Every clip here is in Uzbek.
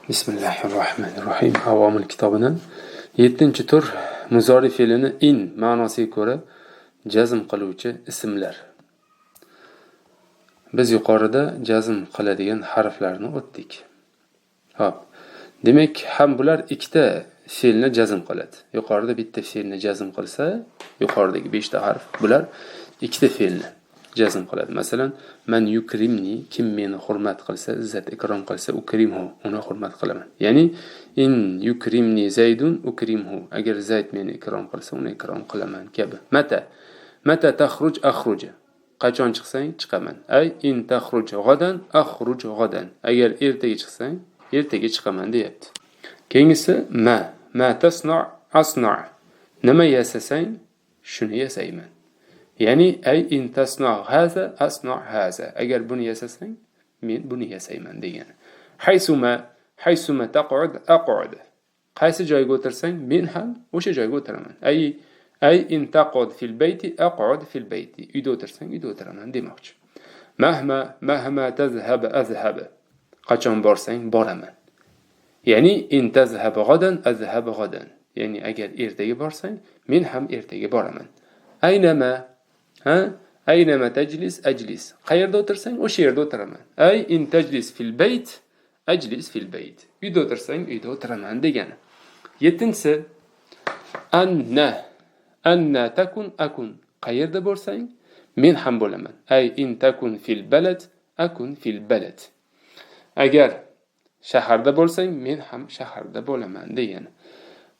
Bismillahirrohmanirrohim. Avomil kitobidan 7-tur muzori fe'lini in ma'nosiga ko'ra jazm qiluvchi ismlar. Biz yuqorida jazm qiladigan harflarni o'tdik. Xo'p. Demak, ham bular ikkita fe'lni jazm qiladi. Yuqorida bitta fe'lni jazm qilsa, yuqoridagi 5 ta harf bular ikkita fe'lni jazm qiladi. Masalan, man yukrimni, kim meni hurmat qilsa, izzat ikrom qilsa, ukrimhu, uni hurmat qilaman. Ya'ni in yukrimni Zaydun ukrimhu, agar Zayd meni ikrom qilsa, uni ikrom qilaman kabi. Mata takhruj akhruj. Qachon chiqsang, chiqaman. Ay in takhruj g'adan akhruj g'adan. Agar ertaga chiqsang, ertaga chiqaman deyapti. Keyingisi ma tasna asna. Nima yasasang, shuni yasayman. Ya'ni ay in tasna haza asna haza. Agar buni yasasang, men buni yasayman degani. Haysuma taq'ud aq'ud. Qaysi joyga o'tirsang, men ham o'sha joyga o'tiraman. Ay in taq'ud fil bayti aq'ud fil bayti. Uyda o'tirsang, uyda o'tiraman demoqchi. Mahma tazhab azhab. Qachon borsang, boraman. Ya'ni in tazhab g'adan azhab g'adan. Ya'ni agar ertaga borsang, men ham ertaga boraman. Aynama tajlis ajlis. Qayerda o'tirsang, o'sha yerda o'tiraman. Ay in tajlis fil bayt ajlis fil bayt. Uyda o'tirsang, uyda o'tiraman degani. 7-si anna takun akun. Qayerda bo'lsang, men ham bo'laman. Ay in takun fil balad akun fil balad. Agar shaharda bo'lsang, men ham shaharda bo'laman degani.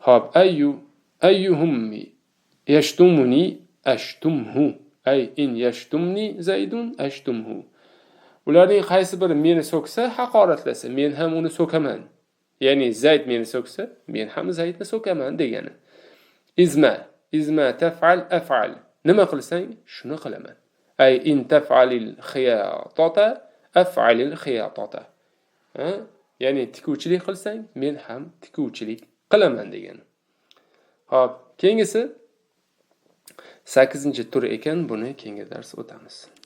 Xo'p, ayyuhum yashtumuni ashtumhu. Ay in yashtumni Zaydun ashtumhu. Ularning qaysi biri meni so'ksa, haqoratlasa, men ham uni so'kaman. Ya'ni Zayd meni so'ksa, men ham Zaydni so'kaman degani. Izma taf'al af'al. Nima qilsang, shuni qilaman. Ay in taf'alil khiyatata af'alil khiyatata. Ya'ni tikuvchilik qilsang, men ham tikuvchilik qilaman degani. Xo'p, keyingisi 8-tur ekan, buni keyingi dars o'tamiz.